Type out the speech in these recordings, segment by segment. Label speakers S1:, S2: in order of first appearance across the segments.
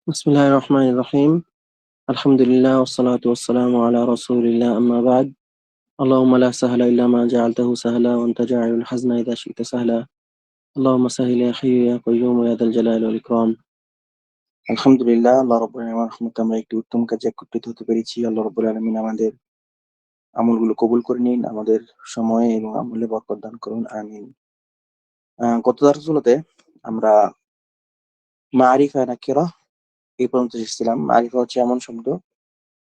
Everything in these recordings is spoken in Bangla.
S1: বিসমিল্লাহির রহমানির রহিম। আলহামদুলিল্লাহ ওয়াসসালাতু ওয়াসসালামু আলা রাসূলিল্লাহ আম্মা বা'দ। আল্লাহুম্মা লা সাহলা ইল্লা মা জাআলতাহু সাহলা ওয়া আনতা জাইলুল হাজনা ইযা শি'তা সাহলা। আল্লাহুম্মা সাহ্হিল ইয়া হাইয়্যু ইয়া কাইয়্যুম ইয়া যাল জালালি ওয়াল ইকরাম। আলহামদুলিল্লাহ, আল্লাহ রাব্বুল আলামিনের রহমতে আমরা একটি উত্তম কাজে একত্রিত হতে পেরেছি। আল্লাহ রাব্বুল আলামিন আমাদের আমলগুলো কবুল করে নিন, আমাদের সময় এবং আমলে বরকত দান করুন, আমিন। গত দারসগুলোতে আমরা মারিফা নাকিরা এই পর্যন্ত এসেছিলাম। মারিফা হচ্ছে এমন শব্দ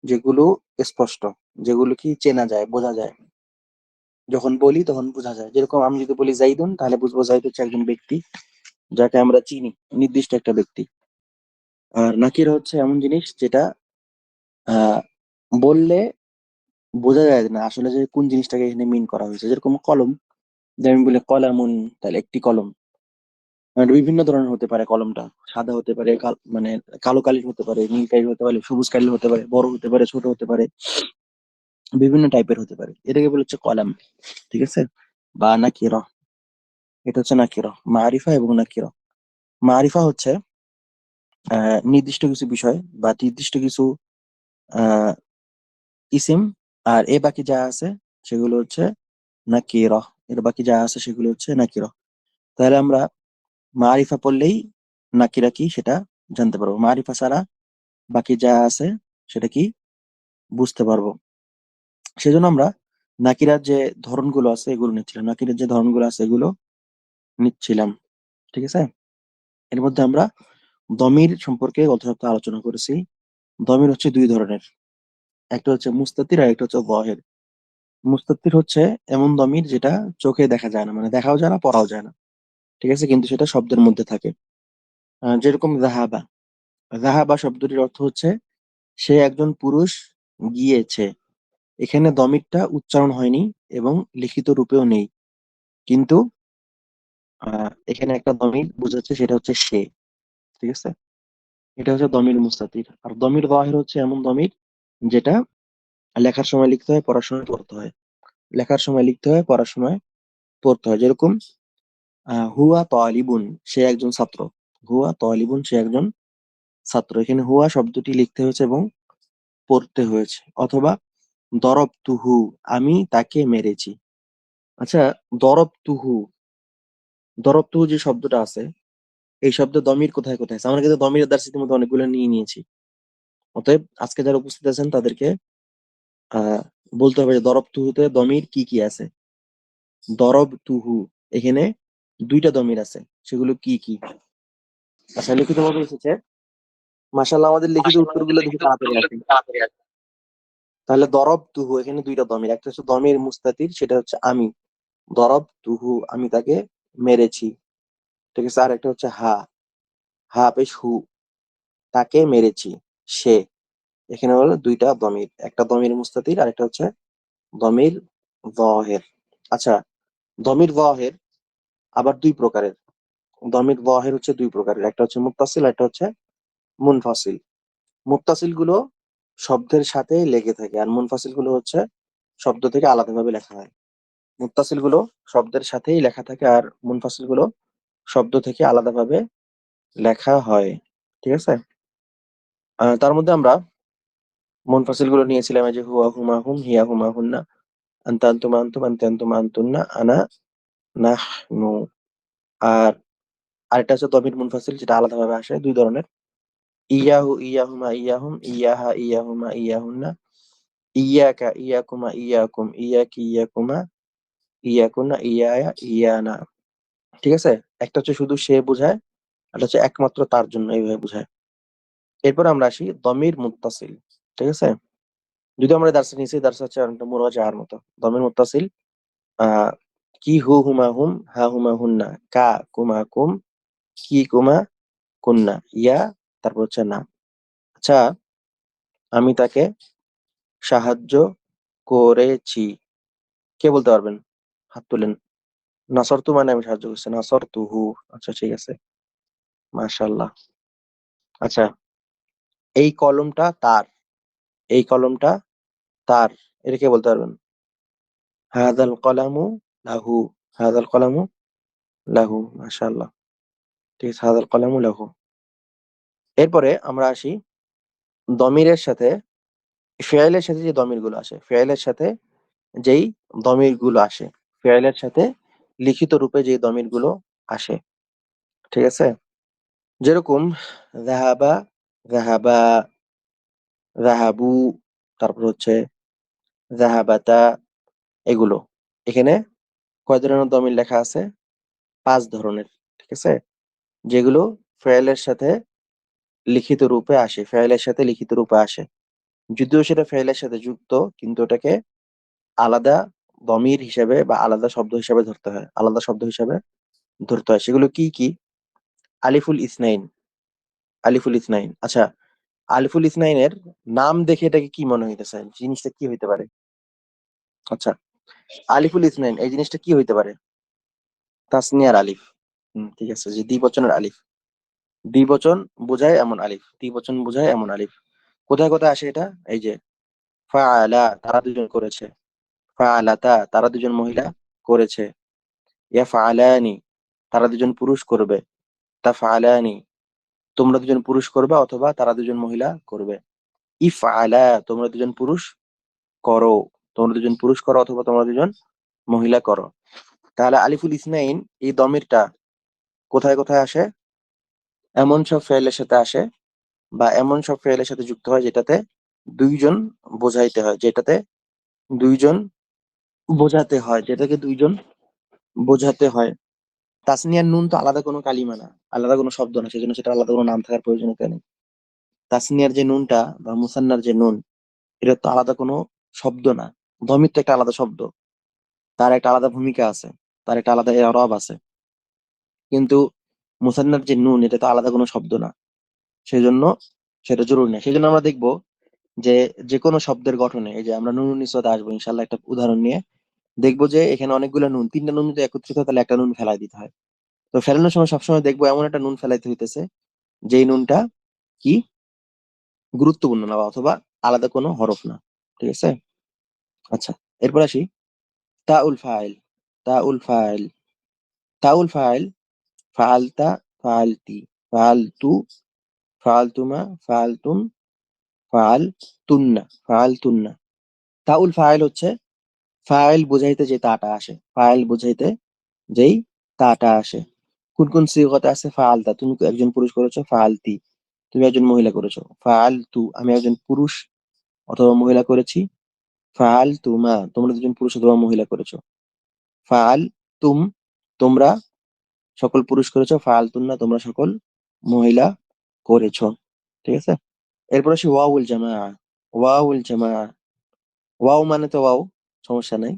S1: যেগুলো স্পষ্ট, যেগুলো কি চেনা যায়, বোঝা যায়। যখন বলি তখন বোঝা যায়। যেরকম আমি যদি বলি জাইদুন, তাহলে বুঝবো জাইদ হচ্ছে একজন ব্যক্তি যাকে আমরা চিনি, নির্দিষ্ট একটা ব্যক্তি। আর নাকিরা হচ্ছে এমন জিনিস যেটা আহ বললে বোঝা যায় না আসলে যে কোন জিনিসটাকে এখানে মিন করা হয়েছে। যেরকম কলম, যে আমি বলি কলামুন, তাহলে একটি কলম। বিভিন্ন ধরনের হতে পারে কলমটা। সাদা হতে পারে, মানে কালো কালির হতে পারে, নীল কালির হতে পারে, সবুজ কালির হতে পারে, বড় হতে পারে, ছোট হতে পারে, বিভিন্ন টাইপের হতে পারে। এটাকে বলে হচ্ছে কলাম। ঠিক আছে? বা নাকিরা, এটা হচ্ছে নাকিরা, মারিফা এবং নাকিরা। মারিফা হচ্ছে নির্দিষ্ট কিছু বিষয় বা নির্দিষ্ট কিছু আহ ইসিম। আর এ বাকি যা আছে সেগুলো হচ্ছে নাকিরা। এর বাকি যা আছে সেগুলো হচ্ছে নাকিরা। তাহলে আমরা মারিফা পড়লেই নাকিরা কি সেটা জানতে পারবো। মারিফা ছাড়া বাকি যা আছে সেটা কি বুঝতে পারবো। সেজন্য আমরা নাকিরার যে ধরনগুলো আছে এগুলো নিচ্ছিলাম, নাকিরার যে ধরনগুলো আছে এগুলো নিচ্ছিলাম। ঠিক আছে? এর মধ্যে আমরা দমির সম্পর্কে গত সপ্তাহে আলোচনা করেছি। দমির হচ্ছে দুই ধরনের, একটা হচ্ছে মুস্তাতির আর একটা হচ্ছে যাহির। মুস্তাতির হচ্ছে এমন দমির যেটা চোখে দেখা যায় না, মানে দেখাও যায় না, পড়াও যায় না। ঠিক আছে? কিন্তু সেটা শব্দের মধ্যে থাকে। যেরকম জাহাবা। জাহাবা শব্দটির অর্থ হচ্ছে সে একজন পুরুষ গিয়েছে। এখানে দমিরটা উচ্চারণ হয়নি এবং লিখিত রূপেও নেই, কিন্তু এখানে একটা দমির বোঝাচ্ছে, সেটা হচ্ছে সে। ঠিক আছে? এটা হচ্ছে দমির মুস্তাতির। আর দমির যাহির হচ্ছে এমন দমির যেটা লেখার সময় লিখতে হয়, পড়ার সময় পড়তে হয়। লেখার সময় লিখতে হয়, পড়ার সময় পড়তে হয়। যেরকম হুয়া তালিবুন, সে একজন ছাত্র। হুয়া তালিবুন, সে একজন ছাত্র। এখানে হুয়া শব্দটি লিখতে হয়েছে এবং পড়তে হয়েছে। অথবা দরবতুহু, আমি তাকে মেরেছি। আচ্ছা, দরবতুহু, দরবতুহু যে শব্দটা আছে, এই শব্দের দমির কোথায় কোথায় আছে? আমরা কিন্তু দমিরের দার্সির মধ্যে অনেকগুলো নিয়ে নিয়েছি। অতএব আজকে যারা উপস্থিত আছেন তাদেরকে আহ বলতে হবে যে দরবতুহুতে দমির কি কি আছে। দরবতুহু, এখানে দুইটা দমির আছে, সেগুলো কি কি? আচ্ছা, লিখিত ভাবে এসেছে। মাশাআল্লাহ, আমাদের লিখিত
S2: মাশাআল্লাহ, আমাদের
S1: উত্তরগুলো দেখে
S2: লিখিত
S1: তাড়াতাড়ি
S2: উত্তরগুলো
S1: আসে।
S2: কিন্তু তাড়াতাড়ি আসে।
S1: তাহলে দরবতুহু, এখানে দুইটা দমির, একটা হচ্ছে দমির মুস্তাতির, সেটা হচ্ছে আমি। দরবতুহু, আমি তাকে মেরেছি। ঠিক আছে? আর একটা হচ্ছে হা, হা পেশ হু, তাকে মেরেছি, সে। এখানে হলো দুইটা দমির, একটা দমির মুস্তাতির আর একটা হচ্ছে দমির যাহির। আচ্ছা, দমির যাহির আবার দুই প্রকারের। দমির যাহির হচ্ছে দুই প্রকারের, একটা হচ্ছে মুত্তাসিল, একটা হচ্ছে মুনফাসিল। মুত্তাসিল গুলো শব্দের সাথে লেগে থাকে, আর মুনফাসিল গুলো হচ্ছে শব্দ থেকে আলাদাভাবে লেখা হয়। মুত্তাসিল গুলো শব্দের সাথেই লেখা থাকে, আর মুনফাসিল গুলো শব্দ থেকে আলাদাভাবে লেখা হয়। ঠিক আছে? তার মধ্যে আমরা মুনফাসিল গুলো নিয়েছিলাম, এই যে হুয়া হুমা হুম, হিয়া হুমা হুন্না, আনতা আনতুমা আনতুম, আনতে আনতুমা আনতুন্না, আনা নাহনু। আর আরেকটা হচ্ছে দমির মুনফাসিল, যেটা আলাদাভাবে আসে, দুই ধরনের। ইয়াহু ইয়াহুমা ইয়াহুম, ইয়াহা ইয়াহুমা ইয়াহুন্না, ইয়াকা ইয়াকুমা ইয়াকুম, ইয়াকি ইয়াকুমা ইয়াকুন্না, ইয়ায়া ইয়ানা। ঠিক আছে? একটা হচ্ছে শুধু সে বোঝায়, আর হচ্ছে একমাত্র তার জন্য, এইভাবে বোঝায়। এরপর আমরা আসি দমির মুত্তাসিল। ঠিক আছে? যদি আমরা দার্সে নিচে, দার্সে হচ্ছে অনেকটা মুরাজাআর মতো। দমির মুত্তাসিল আহ কি হু হুমা হুম, হা হুমা হুন্না, কা কুমা কুম, কি কুমা কুন্না, ইয়া, তারপর হচ্ছে না। আচ্ছা, আমি তাকে সাহায্য করেছি। কে বলতে পারবেন? হাত তুলেন। নাসরতু মানে আমি সাহায্য করছি, নাসরতুহু। আচ্ছা, ঠিক আছে, মাশাআল্লাহ। আচ্ছা, এই কলমটা তার, এই কলমটা তার, এটা কে বলতে পারবেন? হাদাল কলামু লাহু, হাদাল কলামু লাহু, মাশাআল্লাহ। ঠিক আছে, হাদাল কলামু লাহু। এরপরে আমরা আসি দমিরের সাথে, ফেয়ালের সাথে যে দমিরগুলো আসে, ফেয়ালের সাথে যেই দমিরগুলো আসে, ফেয়ালের সাথে লিখিত রূপে যে দমিরগুলো আসে, ঠিক আছে? যেরকম যাহাবা, যাহাবা, যাহাবু, তারপর হচ্ছে যাহাবাতা, এগুলো। এখানে কয় ধরনের দমির লেখা আছে? 5 ধরনের, ঠিক আছে? যেগুলো ফেয়ালের সাথে লিখিত রূপে আসে, ফেয়ালের সাথে লিখিত রূপে আসে। যদিও সেটা ফেয়ালের সাথে যুক্ত, কিন্তু ওটাকে আলাদা দমির হিসেবে বা আলাদা শব্দ হিসেবে ধরতে হয়, আলাদা শব্দ হিসেবে ধরতে হয়। সেগুলো কি কি? আলিফুল ইসনাইন, আলিফুল ইসনাইন। আচ্ছা, আলিফুল ইসনাইনের নাম দেখে এটাকে কি মনে হইতেছে? জিনিসটা কি হইতে পারে? আচ্ছা, আলিফুল ইসনাইন এই জিনিসটা কি হইতে পারে? তাসনিয়ার আলিফ। ঠিক আছে, যে দ্বিবচনের আলিফ। দ্বিবচন বোঝায় এমন আলিফ, দ্বিবচন বোঝায় এমন আলিফ। কোথায় কোথায় আসে এটা? এই যে ফাআলা, তারা দুজন করেছে। ফাআলাতা, তারা দুজন মহিলা করেছে। ইয়াফআলানি, তারা দুজন পুরুষ করবে। তাফআলানি, তোমরা দুজন পুরুষ করবে অথবা তারা দুজন মহিলা করবে। ইফআলা, তোমরা দুজন পুরুষ করো, তোমরা দুজন পুরুষ করো অথবা তোমরা দুজন মহিলা করো। তাহলে আলিফুল ইসনাইন এই দমিরটা কোথায় কোথায় আসে? এমন সব ফেলের সাথে আসে বা এমন সব ফেলের সাথে যুক্ত হয় যেটাতে দুইজন বোঝাইতে হয়, যেটাতে দুইজন বোঝাতে হয়, যেটাকে দুইজন বোঝাতে হয়। তাসনিয়ার নুন তো আলাদা কোনো কালিমা না, আলাদা কোনো শব্দ না, সেজন্য সেটা আলাদা কোনো নাম থাকার প্রয়োজনীয়তা নেই। তাসনিয়ার যে নুনটা বা মুসান্নার যে নুন, এটা তো আলাদা কোনো শব্দ না। ধমির তো একটা আলাদা শব্দ, তার একটা আলাদা ভূমিকা আছে, তার একটা আলাদা এরব আছে। কিন্তু মুসান্নার যে নুন, এটা তো আলাদা কোনো শব্দ না, সেজন্য সেটা জরুরি না। সেজন্য আমরা দেখবো যে যে কোনো শব্দের গঠনে, এই যে আমরা নুন নিসওয়াতে আসবো ইনশাল্লাহ একটা উদাহরণ নিয়ে, দেখবো যে এখানে অনেকগুলো নুন, 3টা নুন যদি একত্রিত হয় তাহলে একটা নুন ফেলাই দিতে হয়। তো ফেলানোর সময় সবসময় দেখবো এমন একটা নুন ফেলাইতে হইতেছে যেই নুনটা কি গুরুত্বপূর্ণ না বা অথবা আলাদা কোনো হরফ না, ঠিক আছে? আচ্ছা, এরপর আসি তাউল ফাইল। তাউল ফাইল, তাউল ফাইল, ফাআলতা, ফাআলতি, ফাআলতু, ফাআলতুমা, ফাআলতুম, ফাআলতুন্না, ফাআলতুন্না। তাউল ফাইল হচ্ছে ফাইল বুঝাইতে যে তাটা আসে, ফাইল বুঝাইতে যেই তাটা আসে। কোন কোন সিগতে আছে? ফাআলতা, তুমি একজন পুরুষ করেছো। ফাআলতি, তুমি একজন মহিলা করেছো। ফাআলতু, আমি একজন পুরুষ অথবা মহিলা করেছি। ফাআলতুমা, তোমরা দুজন পুরুষ অথবা মহিলা করেছো। ফাআলতুম, তোমরা সকল পুরুষ করেছো। ফাআলতুন্না, তোমরা সকল মহিলা করেছো, ঠিক আছে? এরপর আসি ওয়াউল জামা। ওয়াউল জামা, ওয়াও মানে তো ওয়াও, সমস্যা নাই।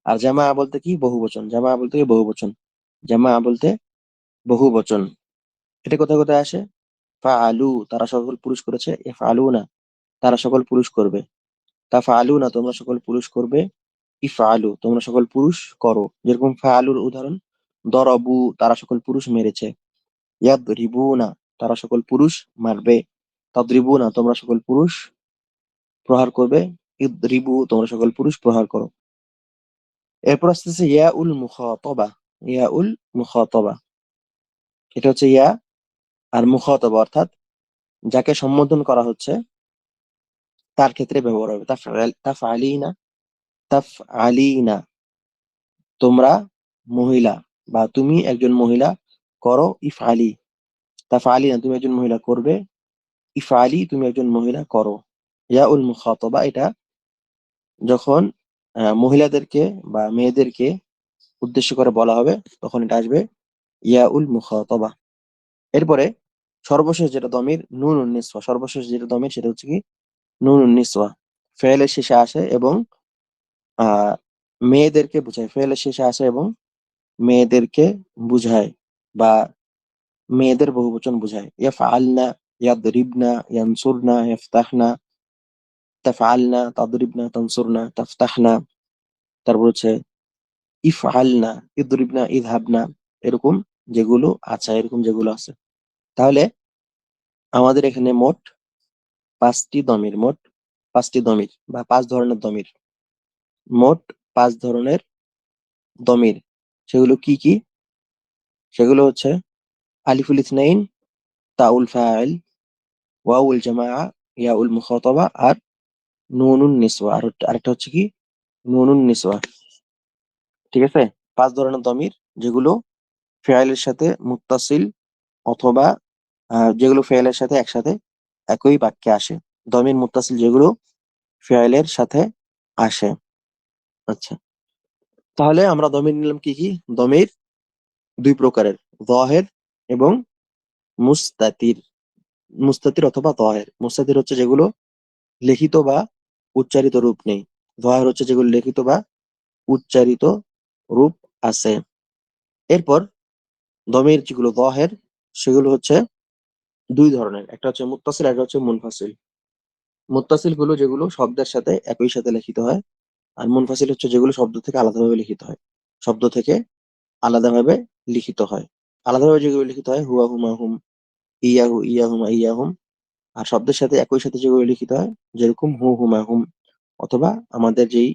S1: আর জামা বলতে কি? বহুবচন। জামা বলতে কি? বহুবচন। জামা বলতে বহু বচন। এটা কোথায় কোথায় আসে? ফাআলু, তারা সকল পুরুষ করেছে। ইফআলুনা, তারা সকল পুরুষ করবে। তাফআলুনা, তোমরা সকল পুরুষ করবে। ইফআলু, তোমরা সকল পুরুষ করো। যেরকম ফাআলুর উদাহরণ দরবু, তারা সকল পুরুষ মেরেছে। ইয়াদরিবুনা, তারা সকল পুরুষ মারবে। তাদরিবুনা, তোমরা সকল পুরুষ প্রহার করবে। ইদরিবু, তোমরা সকল পুরুষ প্রহার করো। এরপর আসতেছে ইয়া উল মুখাতাবা। ইয়া উল মুখাতাবা, এটা হচ্ছে ইয়া আর মুখাতাবা, অর্থাৎ যাকে সম্বোধন করা হচ্ছে তার ক্ষেত্রে ব্যবহার হবে। তাফআলিনা, তাফআলিনা, তোমরা মহিলা বা তুমি একজন মহিলা করো। ইফআলি, তাফআলিনা, তুমি একজন মহিলা করবে। ইফআলি, তুমি একজন মহিলা করো। ইয়া উল মুখাতাবা, এটা যখন মহিলাদেরকে বা মেয়েদেরকে উদ্দেশ্য করে বলা হবে তখন এটা আসবে ইয়া উল মুখাতাবা। এরপরে সর্বশেষ যেটা দমির, নুনুন নিসওয়া। সর্বশেষ যেটা দমির সেটা হচ্ছে কি? নুনুন নিসওয়া। ফেলের শেষে আসে এবং আহ মেয়েদেরকে বুঝায়। ফেলের শেষে আসে এবং মেয়েদেরকে বুঝায় বা মেয়েদের বহুবচন বুঝায়। ইয়াফআলনা, ইয়াদরিবনা, ইয়ানসুরনা, ইফতাহনা। তাফআলনা, তাদরিবনা, তানসুরনা, তাফতাহনা। তারপর হচ্ছে ইফআলনা, ইদরিবনা, ইযহাবনা। এরকম যেগুলো আছে, এরকম যেগুলো আছে। তাহলে আমাদের এখানে মোট 5টি দমির, মোট 5টি দমির বা 5 ধরনের দমির, মোট 5 ধরনের দমির। সেগুলো কি কি? সেগুলো হচ্ছে আলিফুল ইথনাইন, তাউল ফাইল, ওয়াউল জামা, ইয়াউল মুখাতাবা, আর নুনুন নিসওয়া, আর আরেকটা হচ্ছে কি নুনুন নিসওয়া। ঠিক আছে? 5 ধরনের দমির যেগুলো ফেয়ালের সাথে মুত্তাসিল অথবা যেগুলো ফেয়ালের সাথে একসাথে একই বাক্যে আসে। দমির মুত্তাসিল যেগুলো ফেয়ালের সাথে আসে। আচ্ছা, তাহলে আমরা দমির নিলাম কি কি? দমির 2 প্রকারের, যাহির এবং মুস্তাতির। মুস্তাতির অথবা যাহির। মুস্তাতির হচ্ছে যেগুলো লিখিত বা উচ্চারিত রূপ নেই। যাহির হচ্ছে যেগুলো লিখিত বা উচ্চারিত রূপ আছে। এরপর দমির যেগুলো যাহির সেগুলো হচ্ছে 2 ধরনের, একটা হচ্ছে মুত্তাসিল, একটা হচ্ছে মুনফাসিল। মুত্তাসিল গুলো যেগুলো শব্দের সাথে একই সাথে লিখিত হয়, আর মুনফাসিল হচ্ছে যেগুলো শব্দ থেকে আলাদাভাবে লিখিত হয়। শব্দ থেকে আলাদাভাবে লিখিত হয়। আলাদাভাবে যেগুলো লিখিত হয় হুয়া হুমা হুম, ইয়াহু ইয়াহুমা ইয়াহুম। আর শব্দের সাথে একই সাথে যেগুলো লিখিত হয় যেরকম হু হুমা হুম, অথবা আমাদের যেই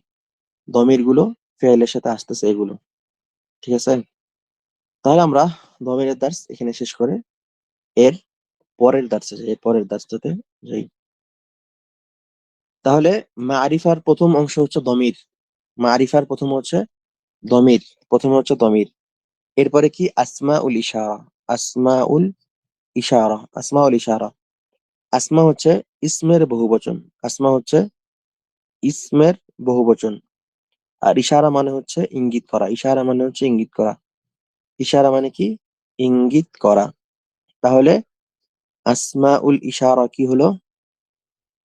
S1: দমির গুলো ফেয়েলের সাথে আসতেছে এগুলো। ঠিক আছে? তাহলে আমরা দমিরের দার্স এখানে শেষ করে এর পরের দার্সটাতে যাই। তাহলে মারিফার প্রথম অংশ হচ্ছে দমির। মারিফার প্রথম হচ্ছে দমির। প্রথমে হচ্ছে দমির। এরপরে কি আসমাউল ইশারা। আসমাউল ইশারা। আসমাউল ইশারা। আসমা হচ্ছে ইসমের বহুবচন। আসমা হচ্ছে ইসমের বহুবচন। আর ইশারা মানে হচ্ছে ইঙ্গিত করা। ইশারা মানে হচ্ছে ইঙ্গিত করা। ইশারা মানে কি? ইঙ্গিত করা। তাহলে আসমাউল ইশারা কি হলো?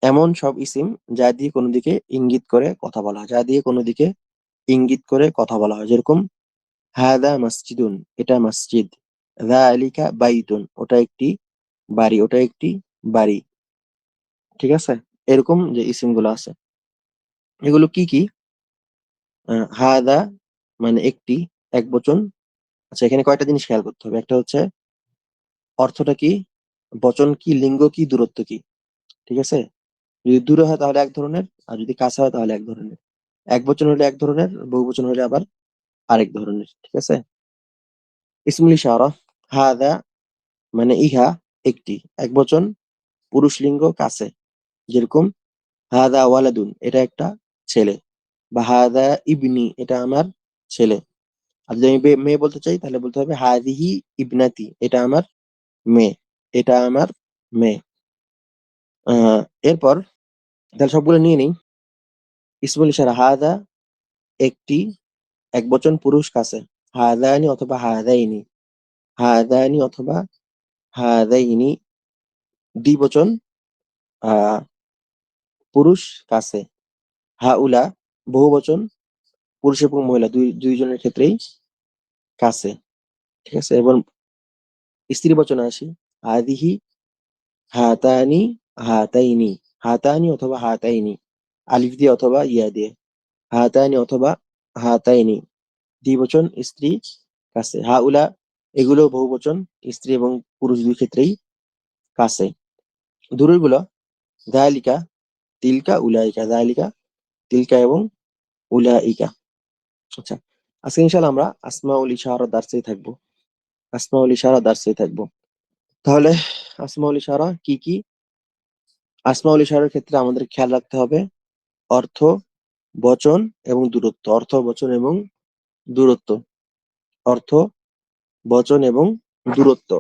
S1: এমন সব ইসিম যা দিয়ে কোনো দিকে ইঙ্গিত করে কথা বলা হয়, যা দিয়ে কোনো দিকে ইঙ্গিত করে কথা বলা হয়। যেরকম হাদা মসজিদুন, এটা মসজিদ। যালিকা বাইতুন, ওটা একটি বাড়ি, ওটা একটি বাড়ি। ঠিক আছে? এরকম যে ইসিম গুলো আছে এগুলো কি কি? হাদা মানে একটি, এক বচন। আচ্ছা, এখানে কয়টা জিনিস খেয়াল করতে হবে। একটা হচ্ছে অর্থটা কি, বচন কি, লিঙ্গ কি, দূরত্ব কি। ঠিক আছে? যদি দূরে হয় তাহলে এক ধরনের, আর যদি কাছে হয় তাহলে এক ধরনের। এক বচন হলে এক ধরনের, বহু বচন হলে আবার আরেক ধরনের। ঠিক আছে? ইসমুল ইশারা, হাদা মানে ইহা, একটি, এক বচন, পুরুষ লিঙ্গ, কাছে। যেরকম হাদা ওয়ালাদুন, এটা একটা ছেলে। বা হাদা ইবনি, এটা আমার ছেলে। আর যদি আমি মেয়ে বলতে চাই তাহলে বলতে হবে হাদিহি ইবনাতি, এটা আমার মেয়ে, এটা আমার মেয়ে। এরপর তাহলে সবগুলো নিয়ে নেই। ইসমুল ইশারা হাদা একটি, এক বচন, পুরুষ, কাছে। হাদানি অথবা হাদাইনি। হাদানি অথবা হাদাইনি দ্বিবচন, আহ পুরুষ, কাছে। হাউলা বহুবচন, পুরুষ এবং মহিলা দুইজনের ক্ষেত্রেই কাছে। ঠিক আছে? এবং স্ত্রী বচনে আসি। হাদিহি হাতানি হাতাইনি। হাতানি অথবা হাতাইনি আলিফ দিয়ে অথবা ইয়া দিয়ে। হাতানি অথবা হাতাইনি দ্বিবচন, স্ত্রী, কাছে। হাউলা এগুলো বহুবচন, স্ত্রী এবং পুরুষ দুই ক্ষেত্রেই কাছে। দূরের গুলো যালিকা, তিলকা, উলাইকা। যালিকা, তিলকা এবং উলাইকা। আচ্ছা, আজকে ইনশাআল্লাহ আমরা আসমাউল ইশারা দার্সেই থাকবো। আসমাউল ইশারা দার্সেই থাকবো। তাহলে আসমাউল ইশারা কি কি? আসমাউল ইশারার ক্ষেত্রে আমাদের খেয়াল রাখতে হবে অর্থ, বচন এবং দূরত্ব। অর্থ, বচন এবং দূরত্ব। অর্থ, বচন এবং দূরত্ব।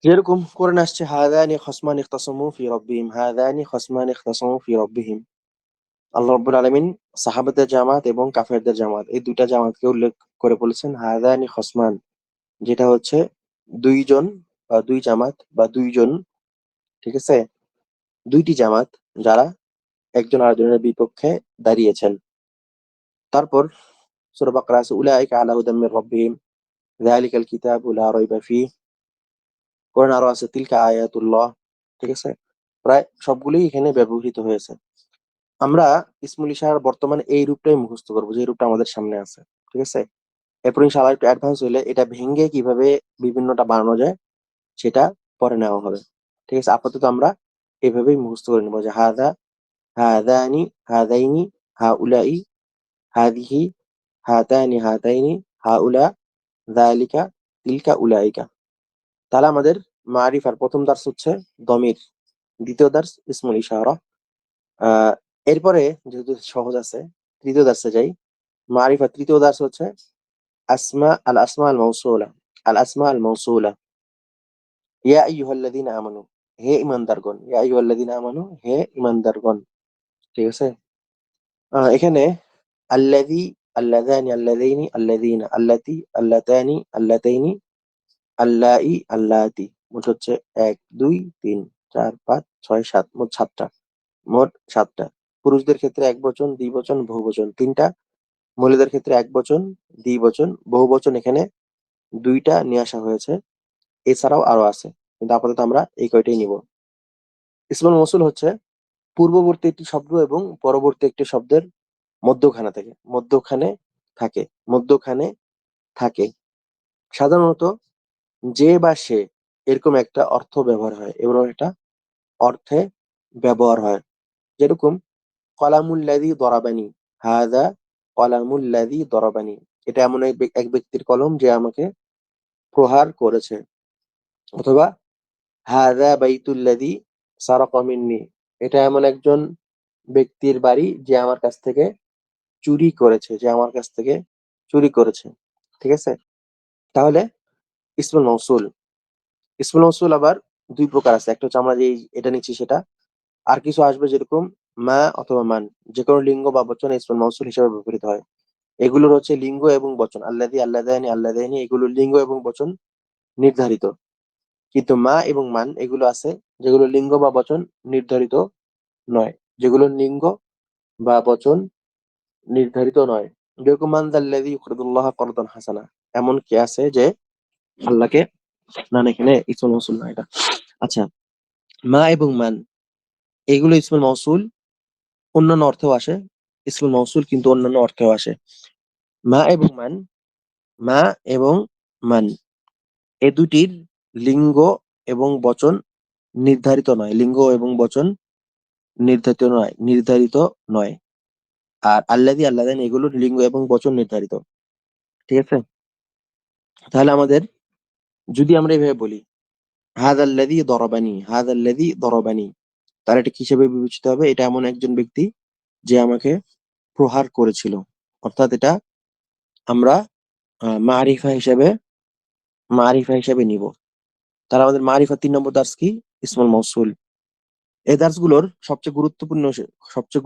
S1: যেরকম কোরআন আসছে হাদানি খসমান ইখতাসামু ফি রাব্বিহিম। হাদানি খসমান ইখতাসামু ফি রাব্বিহিম। আল্লাহ রাব্বুল আলামিন সাহাবাদের জামাত এবং কাফেরদের জামাত, এই দুইটা জামাতকে উল্লেখ করে বলেছেন হাদানি খসমান, যেটা হচ্ছে দুইজন বা দুই জামাত বা দুইজন। ঠিক আছে? দুইটি জামাত যারা একজন আরেকজনের বিপক্ষে দাঁড়িয়েছেন। তারপর সূরা বাকারা আছে উলাইকা আলা হুদাম মির রাব্বিহিম যালিকাল কিতাবু লা রাইবা ফিহ। কোরআন আরো আছে তিলকা আয়াতুল্লাহ। ঠিক আছে? প্রায় সবগুলোই এখানে ব্যবহৃত হয়েছে। আমরা ইসমুল ইশারার বর্তমানে এই রূপটাই মুখস্থ করবো যে রূপটা আমাদের সামনে আছে। ঠিক আছে? এরপর ইনশাআল্লাহ একটু অ্যাডভান্স হইলে এটা ভেঙে কিভাবে বিভিন্নটা বানানো যায় সেটা পরে নেওয়া হবে। ঠিক আছে? আপাতত আমরা এভাবেই মুখস্থ করে নেবো যে হাদা, হাদানি, হাদাইনি, হাউলাই, হাদিহি, হাতানি, হাতাইনি, হাউলা, যালিকা, তিলকা, উলাইকা। তাহলে আমাদের মারিফার প্রথম দার্স হচ্ছে দমির, দ্বিতীয় দার্স ইসমুল ইশারা। এরপরে যেহেতু সহজ আছে, তৃতীয় দার্সে যাই। মারিফার তৃতীয় দার্স হচ্ছে আসমা আল মাউসুলা। আল আসমা আল মাউসুলা, ইয়া আইয়ুহাল্লাযীনা আমানু, হে ঈমানদারগণ। ইয়া আইয়ুহাল্লাযীনা আমানু, হে ঈমানদারগণ। ঠিক আছে? এখানে আল্লাযী, আল্লাযানি, আল্লাযাইনি, আল্লাযীনা, আল্লাতী, আল্লাতানি, আল্লাতাইনি, আল্লাই, আল্লাতী। মোট হচ্ছে ১, ২, ৩, ৪, ৫, ৬, ৭, মোট ৭টা। মোট ৭টা। পুরুষদের ক্ষেত্রে একবচন, দ্বিবচন, বহুবচন ৩টা। মহিলাদের ক্ষেত্রে একবচন, দ্বিবচন, বহুবচন এখানে ২টা নিয়ে আসা হয়েছে। এছাড়াও আরো আছে। কিন্তু আপাতত আমরা এই কয়টাই নিব। ইসমুল মৌসুল হচ্ছে পূর্ববর্তী একটি শব্দ এবং পরবর্তী একটি শব্দের মধ্যখানে থাকে, মধ্যখানে থাকে, মধ্যখানে থাকে। সাধারণত যে বা সে এরকম একটা অর্থ ব্যবহার হয়, এবং একটা অর্থে ব্যবহার হয়। যেরকম কলামুল্লাযী দরাবানি, হাযা কলামুল্লাযী দরাবানি। এটা এমন এক ব্যক্তির কলম যে আমাকে প্রহার করেছে। অথবা হাযা বাইতুল্লাযী সারাকা মিন্নী, এটা এমন একজন ব্যক্তির বাড়ি যে আমার কাছ থেকে চুরি করেছে, যে আমার কাছ থেকে চুরি করেছে। ঠিক আছে? তাহলে ইসমুল মৌসুল, ইসমুল মৌসুল আবার ২ প্রকার আছে। একটা হচ্ছে আমরা যে এটা নিচ্ছি সেটা। আর কিছু আসবে যেরকম মা অথবা মান, যেকোনো লিঙ্গ বা বচনে ইসমুল মৌসুল হিসেবে ব্যবহৃত হয়। এগুলোর হচ্ছে লিঙ্গ এবং বচন, আল্লাযী, আল্লাযানি, আল্লাযাইনি, এগুলোর লিঙ্গ এবং বচন নির্ধারিত। কিন্তু মা এবং মান এগুলো আছে যেগুলো লিঙ্গ বা বচন নির্ধারিত নয়, যেগুলো লিঙ্গ বা বচন নির্ধারিত নয়। যেরকম মান যাল্লাযী ইউকরিদুল্লাহ করদান হাসানা, এমন কে আছে যে আল্লাহকে, না না, এখানে ইসমুল মৌসুল না এটা। আচ্ছা, মা এবং মান এগুলো ইসমুল মৌসুল, অন্যান্য অর্থেও আসে। ইসমুল মৌসুল কিন্তু অন্যান্য অর্থেও আসে। মা এবং মান, মা এবং মান এ দুটির লিঙ্গ এবং বচন নির্ধারিত নয়, লিঙ্গ এবং বচন নির্ধারিত নয়। আর আল্লাযী, আল্লাযানি এগুলোর লিঙ্গ এবং বচন নির্ধারিত। ঠিক আছে? তাহলে আমাদের, যদি আমরা এভাবে বলি হাযাল্লাযী দরাবানি, হাযাল্লাযী দরাবানি, তাহলে এটা কিসেবে বিবেচিত হবে? এটা এমন একজন ব্যক্তি যে আমাকে প্রহার করেছিল। অর্থাৎ এটা আমরা মারিফা হিসেবে, মারিফা হিসেবে নিব। তাহলে আমাদের মারিফা ৩ নম্বর দার্স কি? ইসমুল মৌসুল। এই দার্সগুলোর সবচেয়ে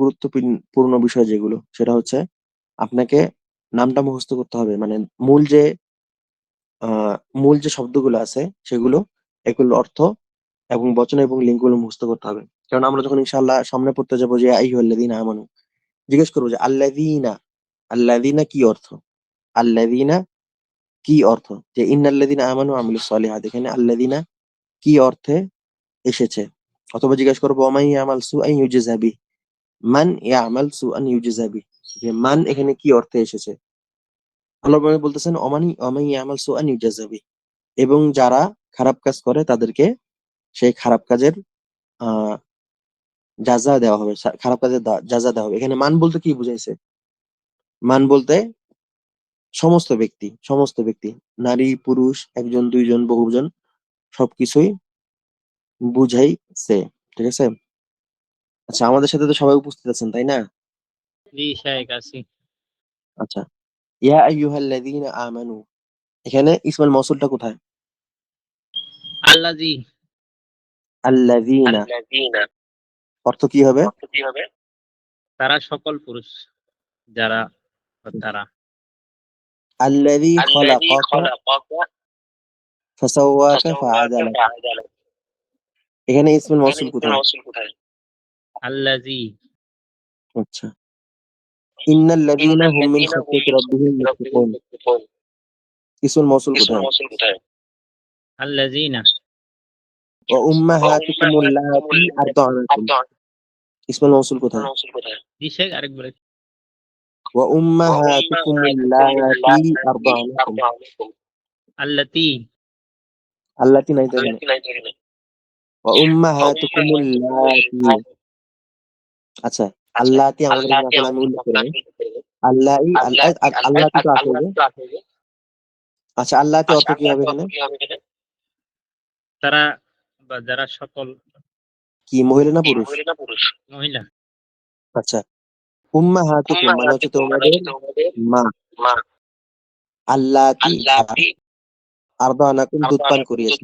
S1: গুরুত্বপূর্ণ বিষয় যেগুলো, সেটা হচ্ছে আপনাকে নামটা মুখস্থ করতে হবে। মানে মূল যে মূল যে শব্দগুলো আছে সেগুলো, এগুলোর অর্থ এবং বচন এবং লিঙ্কগুলো মুখস্থ করতে হবে। কারণ আমরা যখন ইনশাআল্লাহ সামনে পড়তে যাবো যে আইয়ুহাল্লাযীনা আমানু, জিজ্ঞেস করবো যে আল্লাযীনা, আল্লাযীনা কি অর্থ? আল্লাযীনা কি অর্থ? যে ইন্নাল্লাযীনা আমানু ওয়া আমিলুস সলিহাত, এখানে আল্লাযীনা কি অর্থে এসেছে? অথবা জিজ্ঞেস করবো ওয়ামান ইয়ামাল সুআন ইউজযা বিহি, মান ইয়ামাল সুআন ইউজযা বিহি, যে মান এখানে কি অর্থে এসেছে? আল্লাহ পাক বলতেছেন ওয়ামান ইয়ামাল সুআন ইউজযা বিহি, এবং যারা খারাপ কাজ করে তাদেরকে সেই খারাপ কাজের আহ যাজা দেওয়া হবে, খারাপ কাজের যাজা দেওয়া হবে। এখানে মান বলতে কি বুঝাইছে? মান বলতে সমস্ত ব্যক্তি, সমস্ত ব্যক্তি, নারী পুরুষ, একজন দুইজন বহুজন, সবকিছুই বুঝাইছে। ঠিক আছে? আচ্ছা, আমাদের সাথে তো সবাই উপস্থিত আছেন, তাই না?
S2: জি শায়েখ আছি।
S1: আচ্ছা, ইয়া আইয়ুহাল্লাযীনা আমানু, এখানে ইসমুল মৌসুলটা কোথায়?
S2: আল্লাযী,
S1: আল্লাযীনা,
S2: আল্লাযীনা
S1: অর্থ কি হবে?
S2: অর্থ কি হবে? তারা সকল পুরুষ, যারা তারা।
S1: আল্লাযী
S2: আল্লাযী
S1: খালাকাকা
S2: খালাকাকা
S1: ফাসাওয়াকা
S2: ফাসাওয়াকা
S1: ফাআদালাক,
S2: ফাআদালাক।
S1: এখানে ইসমুল
S2: এখানে
S1: মৌসুল
S2: ইসমুল
S1: কোথায়?
S2: মৌসুল কোথায়? আল্লাযী,
S1: আচ্ছা, ইন্নাল্লাযীনা হুম মিন
S2: ইন্নাল্লাযীনা হুম
S1: খাশিয়াতি
S2: মিন
S1: রাব্বিহিম
S2: খাশিয়াতি রাব্বিহিম
S1: মুশফিকুন,
S2: মুশফিকুন।
S1: ইসমুল মৌসুল
S2: ইসমুল
S1: কোথায়?
S2: মৌসুল কোথায়? আল্লাযীনা।
S1: ওয়া
S2: ওয়া
S1: উম্মাহাতুকুম
S2: উম্মাহাতুকুম
S1: আল্লাতী আরদা'নাকুম,
S2: আরদা'নাকুম।
S1: ইসমুল মৌসুল
S2: ইসমুল
S1: কোথায়?
S2: মৌসুল কোথায়? জি শায়েখ, আরেকবার।
S1: ওয়া
S2: ওয়া
S1: উম্মাহাতুকুম
S2: উম্মাহাতুকুম
S1: আল্লাতী
S2: আল্লাতী
S1: আরদা'নাকুম,
S2: আরদা'নাকুম। আল্লাতী,
S1: আল্লাতী নাই তো এখানে।
S2: আল্লাতী নাই তো এখানে।
S1: ওয়া
S2: ওয়া
S1: উম্মাহাতুকুম
S2: উম্মাহাতুকুম
S1: আল্লাতী, আচ্ছা,
S2: আচ্ছা,
S1: আল্লাতী আমাদের এখানে
S2: আল্লাতী
S1: আসলে আমি
S2: আমাদের
S1: উল্লেখ করিনি।
S2: আপনাকে করবে।
S1: আল্লাহই
S2: আল্লাতী,
S1: আল্লাতী তো আছে যে।
S2: আল্লাতী তো আছে যে।
S1: আচ্ছা, আল্লাতী
S2: আচ্ছা,
S1: অর্থ কি হবে
S2: আল্লাতী অর্থ
S1: এখানে?
S2: কি হবে এখানে? তারা বা যারা সকল
S1: কি মহিলা না পুরুষ?
S2: মহিলা।
S1: আচ্ছা, উম্মাহাতুকুম মানে হচ্ছে তোমাদের মা, আল্লাতি যারা আরদানাকুম দুধ পান করিয়েছে।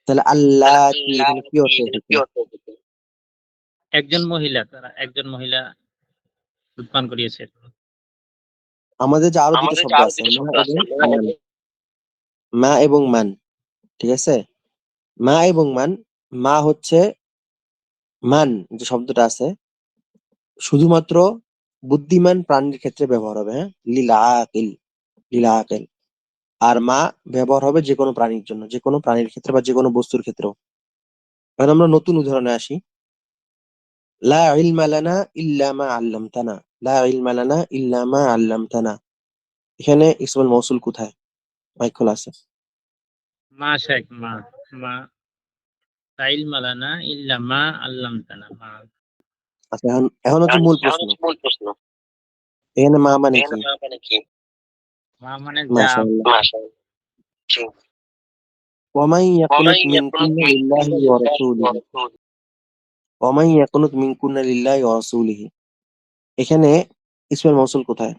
S1: তাহলে আল্লাতি এখানে কি অর্থ এসেছে?
S2: একজন মহিলা, তারা একজন মহিলা দুধ পান করিয়েছে।
S1: আমাদের যে আরো দুটো শব্দ আছে, মা এবং মান। মা এবং মান, ঠিক আছে? মা এবং মান। মা হচ্ছে মান, যে শব্দটা আছে শুধুমাত্র বুদ্ধিমান প্রাণীর ক্ষেত্রে ব্যবহার হবে, হ্যাঁ, লিল আকিল। আর মা ব্যবহার হবে যে কোনো প্রাণীর জন্য, যে কোনো প্রাণীর ক্ষেত্রে বা যে কোনো বস্তুর ক্ষেত্রেও। এখন আমরা নতুন উদাহরণে আসি। লা ইলমা লানা ইল্লা মা আল্লামতানা, লা ইলমা লানা ইল্লা মা আল্লামতানা। এখানে ইসমুল মৌসুল কোথায়? মাইক খোলা আছে।
S2: মা শেখ মা মা তাইল মালানা ইল্লা মা আল্লামতানা মা।
S1: আচ্ছা, এখন এখন হচ্ছে মূল প্রশ্ন, এখানে মা মানে কি?
S2: মা মানে যা।
S1: মাশাআল্লাহ। ওয়ামান ইয়াকুনুত মিনকুন্না লিল্লাহি ওয়া রাসূলিহি, ওয়ামান ইয়াকুনুত মিনকুন্না লিল্লাহি ওয়া রাসূলিহি। এখানে ইসমুল মৌসুল কোথায়?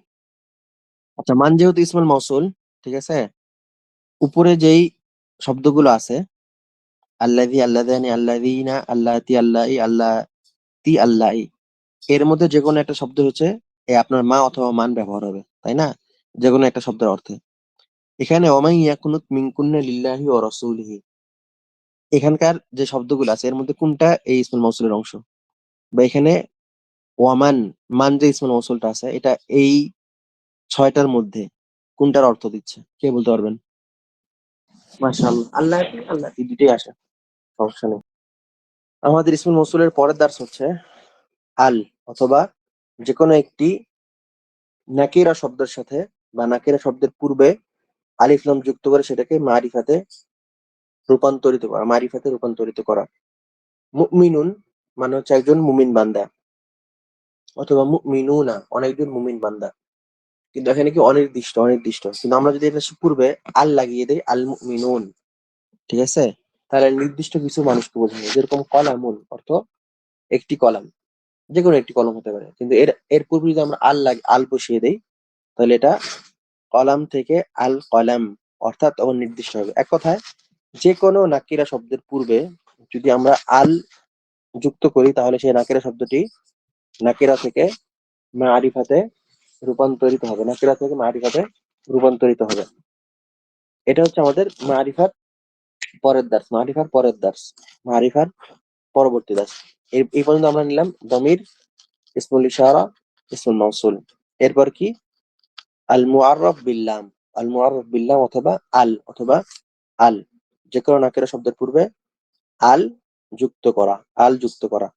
S1: আচ্ছা, মান যেহেতু ইসমুল মৌসুল, ঠিক আছে, উপরে যেই শব্দগুলো আছে, আল্লাযী, আল্লাযানি, আল্লাযীনা, আল্লাতী, আল্লাঈ, আল্লাতী, আল্লাঈ, এর মধ্যে যে কোনো একটা শব্দ হচ্ছে আপনার মা অথবা মান ব্যবহার হবে, তাই না? যে কোনো একটা শব্দের অর্থে। এখানে ওয়ামান ইয়াকুনুত মিনকুন্না লিল্লাহি ওয়া রাসূলিহি, এখানকার যে শব্দগুলো আছে এর মধ্যে কোনটা এই ইসমুল মৌসুলের অংশ? বা এখানে ওয়ামান, মান যে ইসমুল মৌসুলটা আছে, এটা এই ছয়টার মধ্যে কোনটার অর্থ দিচ্ছে? কে বলতে পারবেন? মাশাআল্লাহ, আল্লাহ আল্লাহ দুটোই আসে, সমস্যা নেই। আমাদের ইসমুল মৌসুলের পরের দার্স হচ্ছে আল, অথবা যে কোনো একটি নাকিরা শব্দের সাথে বা নাকিরা শব্দের পূর্বে আলিফ লাম যুক্ত করে সেটাকে মারিফাতে রূপান্তরিত করা। মুমিনুন মানে হচ্ছে একজন মুমিন বান্দা, অথবা মুমিনুনা অনেকজন মুমিন বান্দা। কিন্তু এখানে কি অনির্দিষ্ট, অনির্দিষ্ট। কিন্তু আমরা যদি এটা পূর্বে আল লাগিয়ে দেই, আল মুমিনুন, ঠিক আছে, তাহলে নির্দিষ্ট কিছু মানুষকে বোঝানো। যেরকম কলামুন অর্থ একটি কলাম, যে কোনো একটি কলম হতে পারে। কিন্তু এর পূর্বে যদি আমরা আল বসিয়ে দেই, তাহলে এটা কলাম থেকে আল কলাম, অর্থাৎ তখন নির্দিষ্ট হবে। এক কথায়, যে কোনো নাকিরা শব্দের পূর্বে যদি আমরা আল যুক্ত করি, তাহলে সেই নাকিরা শব্দটি নাকিরা থেকে মারিফাতে রূপান্তরিত হবে। এটা হচ্ছে আমাদের মারিফার পরবর্তী দাস। এই পর্যন্ত আমরা নিলাম দমির, ইসমুল ইশারা, ইসমুল মাউসুল। এরপর কি? আল মুআররাফ বিল্লাম অথবা আল, যে কোনো নাকিরা শব্দের পূর্বে আল যুক্ত করা।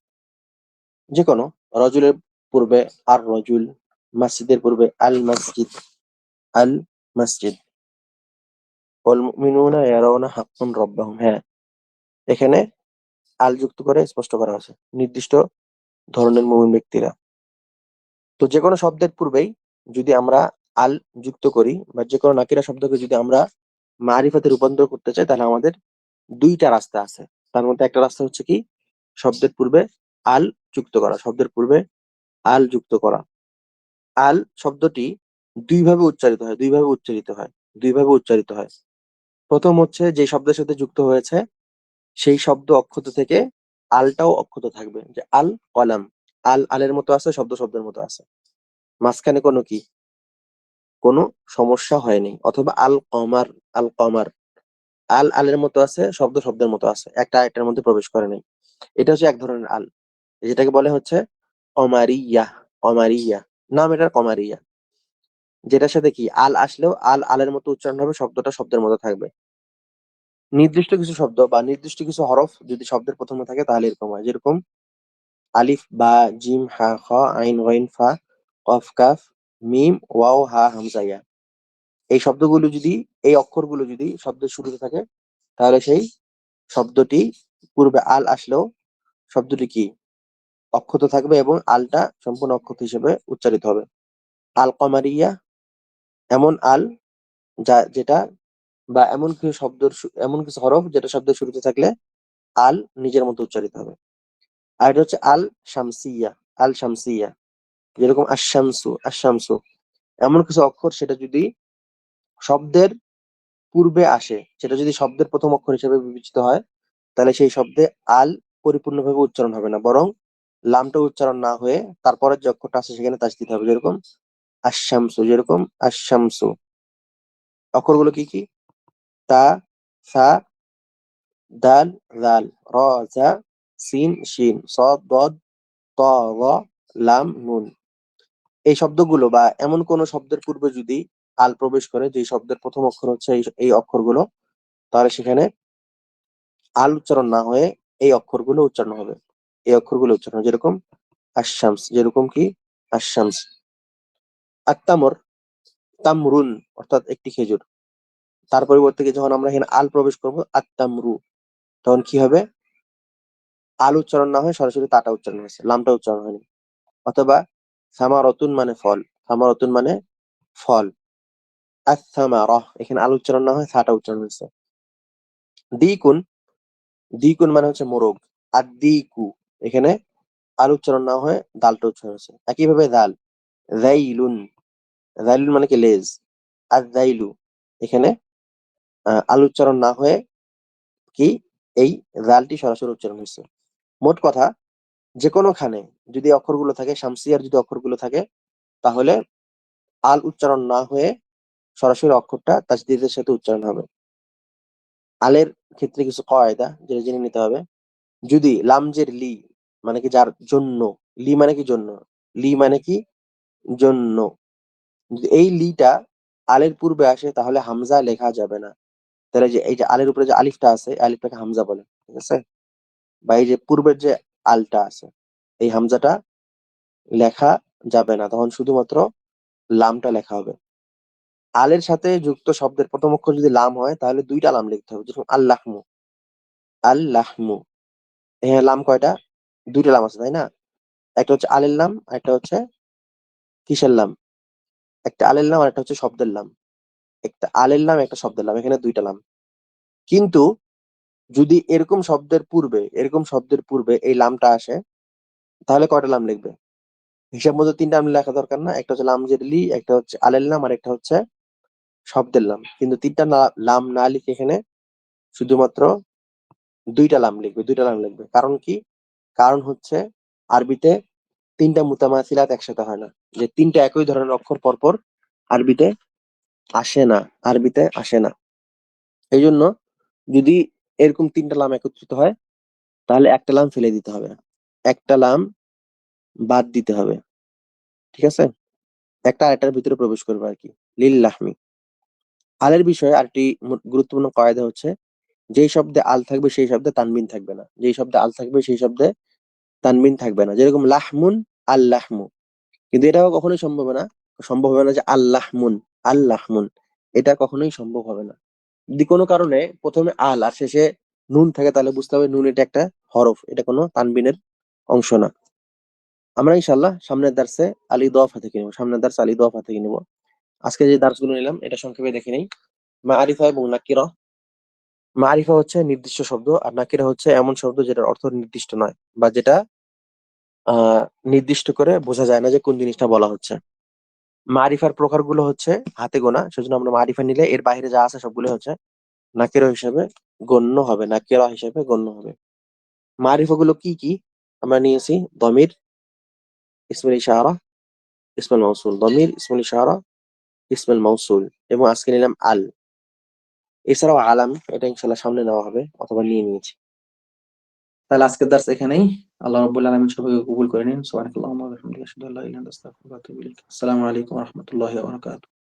S1: যে কোনো রজুলের পূর্বে আর রজুল, মসজিদের পূর্বে আল মসজিদ। ওয়াল মুমিনুনা ইয়ারাউনা হাক্কান রাব্বাহুম, হ্যাঁ, এখানে আল যুক্ত করে স্পষ্ট করা আছে নির্দিষ্ট ধরনের মুমিন ব্যক্তিরা। তো যে কোনো শব্দের পূর্বেই যদি আমরা আল যুক্ত করি, বা যে কোনো নাকিরা শব্দকে যদি আমরা মারিফাতে রূপান্তর করতে চাই, তাহলে আমাদের দুইটা রাস্তা আছে। তার মধ্যে একটা রাস্তা হচ্ছে কি? শব্দের পূর্বে আল যুক্ত করা। আল শব্দটি দুইভাবে উচ্চারিত হয়। প্রথম হচ্ছে যে শব্দের সাথে যুক্ত হয়েছে সেই শব্দ অক্ষত থেকে আলটাও অক্ষত থাকবে, যে আল কলাম। আলের মতো আছে, শব্দের মতো আছে, মাঝখানে কোনো সমস্যা হয়নি। অথবা আল কমার, আলের মতো আছে, শব্দের মতো আছে, একটা আরেকটার মধ্যে প্রবেশ করে নাই। এটা হচ্ছে এক ধরনের আল, যেটাকে বলে হচ্ছে কমারিয়া নাম, এটার কমারিয়া। যেটার সাথে কি আল আসলেও আলের মতো উচ্চারণ হবে, শব্দটা শব্দের মতো থাকবে। নির্দিষ্ট কিছু শব্দ বা নির্দিষ্ট কিছু হরফ যদি শব্দের প্রথমে থাকে, তাহলে এরকম হয়। যেরকম আলিফ, বা, জিম, হা, খ, আইন, গইন, ফা, কফ, কাফ, মিম, ওয়াও, হা, হামজা, ইয়া। এই অক্ষরগুলো যদি শব্দের শুরুতে থাকে, তাহলে সেই শব্দটি পূর্বে আল আসলেও শব্দটি কি অক্ষত থাকবে, এবং আলটা সম্পূর্ণ অক্ষত হিসেবে উচ্চারিত হবে। আল কমারিয়া এমন আল যেটা বা এমন কিছু হরফ যেটা শব্দের শুরুতে থাকলে আল নিজের মতো উচ্চারিত হবে। আর এটা হচ্ছে আল শামসিয়া। আল শামসিয়া যেরকম আশামসু আশামসু, এমন কিছু অক্ষর সেটা যদি শব্দের পূর্বে আসে, সেটা যদি শব্দের প্রথম অক্ষর হিসেবে বিবেচিত হয়, তাহলে সেই শব্দে আল পরিপূর্ণভাবে উচ্চারণ হবে না, বরং লামটা উচ্চারণ না হয়ে তারপরের যে অক্ষরটা আছে সেখানে তাসদিদ হবে। যেরকম আশামসু, যেরকম আশামসু। অক্ষরগুলো কি কি? তা, সা, দাল, জাল, র, জা, সিন, শিন, সদ, দদ, ত, র, লাম, নুন। এই শব্দগুলো বা এমন কোন শব্দের পূর্বে যদি আল প্রবেশ করে, যে শব্দের প্রথম অক্ষর হচ্ছে এই অক্ষরগুলো, তাহলে সেখানে আল উচ্চারণ না হয়ে এই অক্ষরগুলো উচ্চারণ হবে। এই অক্ষরগুলো উচ্চারণ হবে। যেরকম আশামস, যেরকম কি আশামস। আত্তামর, তামরুন অর্থাৎ একটি খেজুর। তার পরিবর্তে যখন আমরা এখানে আল প্রবেশ করবো আত্তামরু, তখন কি হবে? আল উচ্চারণ না হয়ে সরাসরি তাটা উচ্চারণ হয়েছে, লামটা উচ্চারণ হয়নি। অথবা সামারতুন মানে ফল, সামারতুন মানে ফল। আস-সামারাহ, এখানে আল উচ্চারণ না হয় সাটা উচ্চারণ হয়েছে। দ্বিকুন, দ্বিকুন মানে হচ্ছে মোরগ। আদ-দিকু, এখানে আল উচ্চারণ না হয়ে দালটা উচ্চারণ হয়েছে। একইভাবে দাল, যাইলুন, যাইলুন মানে কি লেজ। আদ-যাইলু, এখানে আল উচ্চারণ না হয়ে কি এই জালটি সরাসরি উচ্চারণ হয়েছে। মোট কথা, যে কোনোখানে যদি অক্ষরগুলো থাকে, শামসিয়ার যদি অক্ষরগুলো থাকে, তাহলে আল উচ্চারণ না হয়ে সরাসরি অক্ষরটা তাসদীদের সাথে উচ্চারণ হবে। আলের ক্ষেত্রে কিছু কয়দা যেটা জেনে নিতে হবে। যদি লামজের লি মানে কি যার জন্য, লি মানে কি জন্য, লি মানে কি জন্য, যদি এই লিটা আলের পূর্বে আসে তাহলে হামজা লেখা যাবে না। তাহলে যে এই যে আলের উপরে যে আলিফটা আছে, এই আলিফটাকে হামজা বলে, ঠিক আছে? বা এই যে পূর্বের যে আলটা আছে, এই হামজাটা লেখা যাবে না, তখন শুধুমাত্র লামটা লেখা হবে। আলের সাথে যুক্ত শব্দের প্রথম অক্ষর যদি লাম হয় তাহলে দুইটা লাম লিখতে হবে। যেরকম আল্লাহমু, আল্লাহমু, হ্যাঁ লাম কয়টা? দুইটা লাম আছে, তাই না? একটা হচ্ছে আলের লাম, আর একটা হচ্ছে কিসের লাম? একটা আলের লাম আর একটা হচ্ছে শব্দের লাম। একটা আলের লাম, একটা শব্দের লাম, এখানে দুইটা লাম। কিন্তু যদি এরকম শব্দের পূর্বে এই লামটা আসে, তাহলে কয়টা লাম লিখবে? হিসাব মতো তিনটা লাম লেখা দরকার না? একটা হচ্ছে লামজের লি, একটা হচ্ছে আলের লাম, আর একটা হচ্ছে শব্দের লাম। কিন্তু তিনটা লাম না লিখে এখানে শুধুমাত্র দুইটা লাম লিখবে, দুইটা লাম লিখবে। কারণ কি? কারণ হচ্ছে আরবিতে তিনটা মুতামাসিলাত একসাথে হয় না, যে তিনটা একই ধরনের অক্ষর পরপর আরবিতে আসে না, আরবিতে আসে না। এই জন্য যদি এরকম তিনটা লাম একত্রিত হয়, তাহলে একটা লাম ফেলে দিতে হবে, একটা লাম বাদ দিতে হবে, ঠিক আছে? একটা আরেকটার ভিতরে প্রবেশ করবে আর কি। লিল্লাহমি। আলের বিষয়ে আরেকটি গুরুত্বপূর্ণ কয়দা হচ্ছে, যেই শব্দে আল থাকবে সেই শব্দে তানবিন থাকবে না, যেই শব্দে আল থাকবে সেই শব্দে তানবিন থাকবে না। যেরকম লাহমুন, আল্লাহমু। কিন্তু এটাও কখনোই সম্ভব হবে না যে আল্লাহমুন, আল্লাহমুন, এটা কখনোই সম্ভব হবে না। যদি কোনো কারণে প্রথমে আল আর শেষে নুন থাকে, তাহলে বুঝতে হবে নুন এটা একটা হরফ, এটা কোনো তানবিনের অংশ না। আমরা ইনশাল্লাহ সামনের দার্সে আলী দোয়াফা থেকে নিব, সামনের দার্সে আলী দোয়াফা থেকে নিব। আজকে যে দার্সগুলো নিলাম এটা সংক্ষেপে দেখে নেই। মারিফা এবং নাকিরা। মারিফা হচ্ছে নির্দিষ্ট শব্দ, আর নাকিরা হচ্ছে এমন শব্দ যেটার অর্থ নির্দিষ্ট নয়, বা যেটা আহ নির্দিষ্ট করে বোঝা যায় না যে কোন জিনিসটা বলা হচ্ছে। মারিফার প্রকারগুলো হচ্ছে হাতে গোনা, সেজন্য আমরা মারিফা নিলে এর বাইরে যা আছে সবগুলো হচ্ছে নাকিরা হিসেবে গণ্য হবে, নাকিরা হিসেবে গণ্য হবে। মারিফা গুলো কি কি? আমরা নিয়েছি দমির, ইসমুল ইশারা, ইসমুল মাউসুল। দমির, ইসমুল ইশারা, ইসমুল মাউসুল, এবং আজকে নিলাম আল। এছাড়াও আলাম, এটা ইনশাল্লাহ সামনে নেওয়া হবে অথবা নিয়ে নিয়েছি। তাহলে আজকের দার্স এখানেই। আল্লাহ রাব্বুল আলামিন সবাইকে কবুল করে নিন। সুবহানাল্লাহি ওয়া বিহামদিহি, আশহাদু আল্লা ইলাহা ইল্লাল্লাহু, আস্তাগফিরুকা ওয়া আতুবু ইলাইক। আসসালামু আলাইকুম ওয়া রাহমাতুল্লাহি ওয়া বারাকাতুহু।